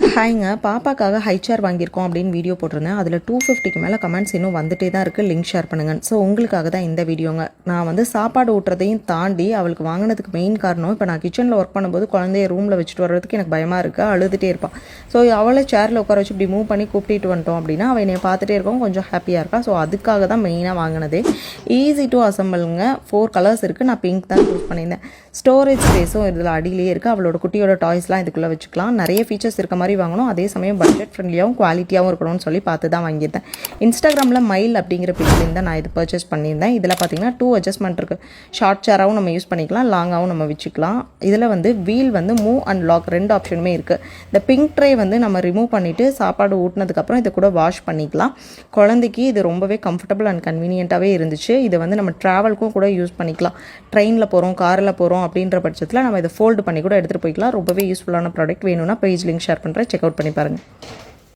ஹாய்ங்க, பாப்பாக்காக high சேர் வாங்கியிருக்கோம் அப்படின்னு video போட்டிருந்தேன். அதில் 250க்கு மேலே கமெண்ட்ஸ் இன்னும் வந்துட்டே தான் இருக்குது. லிங்க் ஷேர் பண்ணுங்க. ஸோ உங்களுக்காக தான் இந்த வீடியோங்க. நான் வந்து சாப்பாடு ஊட்டுறதையும் தாண்டி அவளுக்கு வாங்கினதுக்கு மெயின் காரணம், இப்போ நான் கிச்சனில் ஒர்க் பண்ணும்போது குழந்தைய ரூமில் வச்சுட்டு வர்றதுக்கு எனக்கு பயமாக இருக்குது, அழுதுகிட்டே இருப்பாள். ஸோ அவளை சேரில் உட்கார வச்சு இப்படி மூவ் பண்ணி கூப்பிட்டு வந்துட்டோம் அப்படின்னா அவள் என்னை பார்த்துட்டே இருக்கவும் கொஞ்சம் ஹாப்பியாக இருக்கா. ஸோ அதுக்காக தான் மெயினாக வாங்கினதே. ஈஸி டு அசம்பிளுங்க. 4 கலர்ஸ் இருக்குது. நான் பிங்க் தான் யூஸ் பண்ணியிருந்தேன். ஸ்டோரேஜ் ஸ்பேஸும் இதில் அடியிலேயே இருக்குது. அவளோட குட்டியோட டாய்ஸ்லாம் இதுக்குள்ளே வச்சுக்கலாம். நிறைய ஃபீச்சர்ஸ் இருக்க மாதிரி வாங்கணும், அதே சமயம் பட்ஜெட் ஃப்ரெண்ட்லியாகவும் குவாலிட்டியாகவும் இருக்கணும்னு சொல்லி பார்த்து தான் வாங்கியிருந்தேன். இன்ஸ்டாகிராமில் மைல் அப்படிங்கிற பேஜ்லேருந்து தான் நான் இது பர்ச்சேஸ் பண்ணியிருந்தேன். இதில் பார்த்தீங்கன்னா 2 அட்ஜஸ்ட்மெண்ட் இருக்குது. ஷார்ட் சேராகவும் நம்ம யூஸ் பண்ணிக்கலாம், லாங்காகவும் நம்ம வச்சுக்கலாம். இதில் வந்து வீல் வந்து மூவ் அண்ட் லாக் 2 ஆப்ஷனுமே இருக்குது. இந்த பிங்க் ட்ரே வந்து நம்ம ரிமூவ் பண்ணிவிட்டு சாப்பாடு ஊட்டினதுக்கப்புறம் இதை கூட வாஷ் பண்ணிக்கலாம். குழந்தைக்கு இது ரொம்பவே கம்ஃபர்டபுள் அண்ட் கன்வீனியண்ட்டாகவே இருந்துச்சு. இதை வந்து நம்ம ட்ராவலுக்கும் கூட யூஸ் பண்ணிக்கலாம். ட்ரெயினில் போகிறோம், காரில் போகிறோம் அப்படின்ற பட்சத்தில் நம்ம இதை ஃபோல்டு பண்ணி கூட எடுத்துகிட்டு போய்க்கலாம். ரொம்பவே யூஸ்ஃபுல்லான ப்ராடக்ட். வேணும்னா பேஜ் லிங்க் ஷேர் பண்ணுறேன், செக் அவுட் பண்ணி பாருங்கள்.